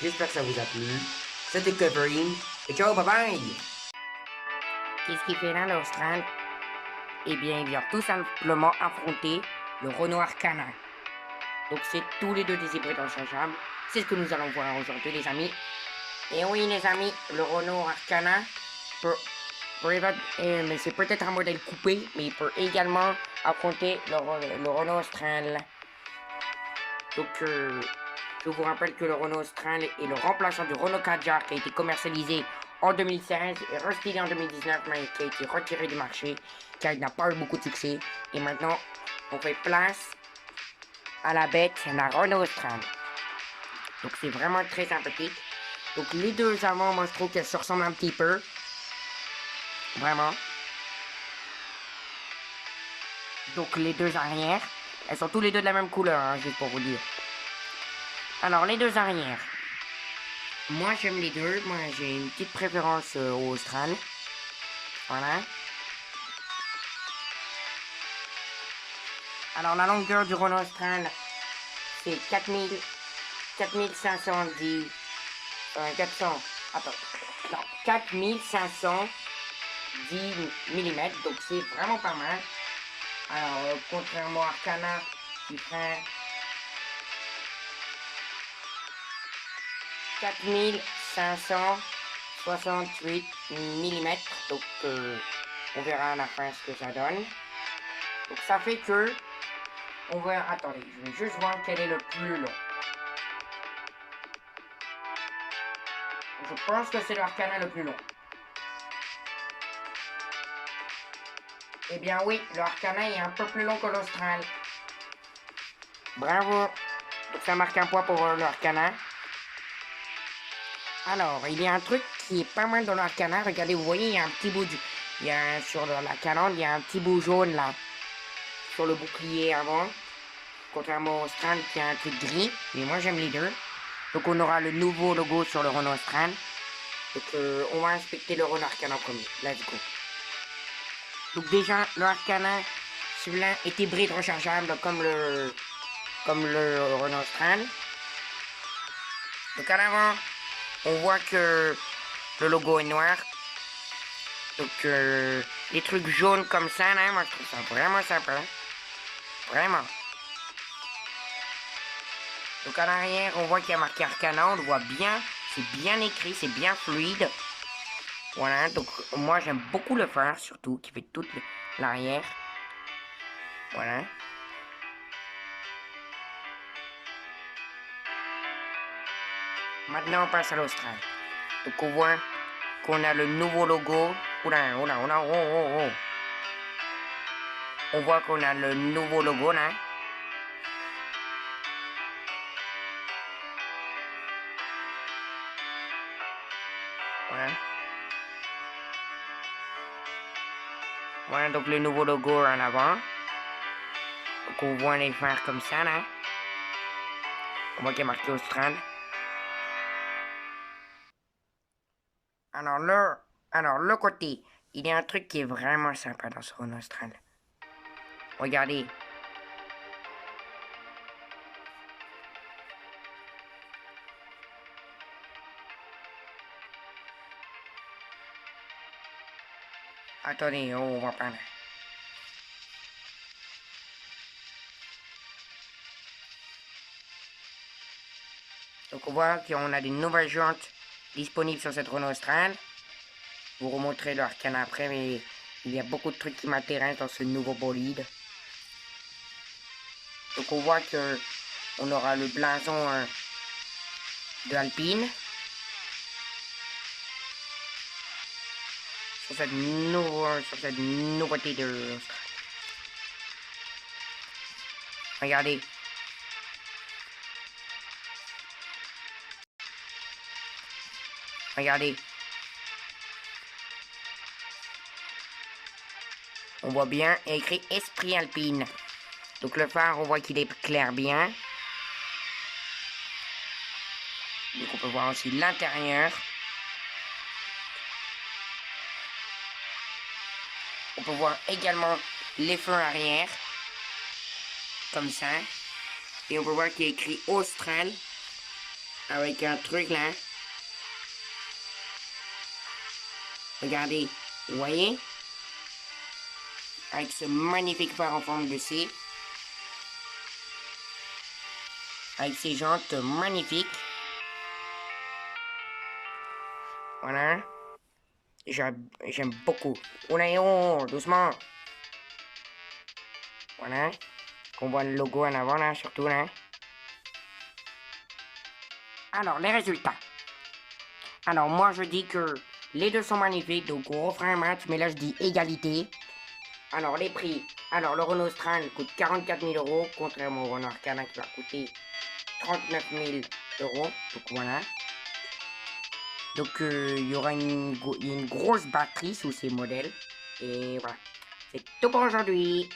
J'espère que ça vous a plu. C'était Kevin, et ciao, bye bye. Qu'est-ce qu'il fait là, l'Austral? Eh bien, il vient tout simplement affronter le Renault Arcana. Donc c'est tous les deux des hybrides rechargeables. C'est ce que nous allons voir aujourd'hui les amis. Et oui les amis, le Renault Arcana mais c'est peut-être un modèle coupé, mais il peut également affronter le Renault Austral. Donc je vous rappelle que le Renault Austral est le remplaçant du Renault Kadjar qui a été commercialisé en 2016 et restylé en 2019, mais qui a été retiré du marché car il n'a pas eu beaucoup de succès. Et maintenant on fait place à la bête, la Renault Austral. Donc c'est vraiment très sympathique. Donc les deux avant, moi je trouve qu'elles se ressemblent un petit peu. Vraiment. Donc les deux arrière, elles sont tous les deux de la même couleur, hein, juste pour vous dire. Alors, les deux arrières. Moi, j'aime les deux. Moi, j'ai une petite préférence au Austral. Voilà. Alors, la longueur du Renault Austral, c'est 4510... 400... Attends. Non, 4510 mm. Donc, c'est vraiment pas mal. Alors, contrairement à Arcana, qui fait 4568 mm. Donc, on verra à la fin ce que ça donne. Donc, ça fait que... On va... Attendez, je vais juste voir quel est le plus long. Je pense que c'est l'Arcana le plus long. Eh bien oui, le Arcana est un peu plus long que l'Austral. Bravo. Donc ça marque un point pour l'Arcana. Alors, il y a un truc qui est pas mal dans l'Arcana. Regardez, vous voyez, il y a un petit bout du... Il y a sur la calandre, il y a un petit bout jaune là. Sur le bouclier avant. Contrairement au Austral qui a un truc gris. Mais moi j'aime les deux. Donc on aura le nouveau logo sur le Renault Austral. Donc on va inspecter le Renault Arcana en premier. Let's go. Donc déjà, le Arcana, celui-là est hybride rechargeable comme le Renault Austral. Donc à l'avant, on voit que le logo est noir. Donc les trucs jaunes comme ça, là, moi je trouve ça vraiment sympa. Vraiment. Donc à l'arrière, on voit qu'il y a marqué Arcana, on le voit bien, c'est bien écrit, c'est bien fluide. Voilà, donc moi j'aime beaucoup le phare surtout, qui fait toute l'arrière. Voilà. Maintenant on passe à l'Austral. Donc on voit qu'on a le nouveau logo. Oula, oula, oula, oh, oh, oh. On voit qu'on a le nouveau logo là. Voilà. Voilà donc le nouveau logo en avant. Donc on voit les phares comme ça là. On voit qu'il y a marqué Austral. Alors le côté, il y a un truc qui est vraiment sympa dans ce Renault Austral. Regardez. Attendez, oh, on voit pas là. Donc on voit qu'on a des nouvelles jantes disponibles sur cette Renault Austral. Je vous remontrerai le Arcana après, mais il y a beaucoup de trucs qui m'intéressent dans ce nouveau bolide. Donc on voit que on aura le blason de Alpine. Sur cette nouveauté de... Regardez. Regardez. On voit bien écrit Esprit Alpine. Donc le phare, on voit qu'il éclaire bien. Donc on peut voir aussi l'intérieur. On peut voir également les feux arrière. Comme ça. Et on peut voir qu'il est écrit Austral. Avec un truc là. Regardez. Vous voyez? Avec ce magnifique phare en forme de C. Avec ces jantes magnifiques. Voilà. J'aime beaucoup. Oh là, oh, doucement. Voilà. On voit le logo en avant là, surtout là. Alors, les résultats. Alors, moi je dis que les deux sont magnifiques, donc on refera un match, mais là je dis égalité. Alors, les prix. Alors, le Renault Austral coûte 44 000 €, contrairement au Renault Arcana qui va coûter 39 000 €. Donc voilà. Donc il y aura une grosse batterie sous ces modèles. Et voilà. C'est tout pour aujourd'hui.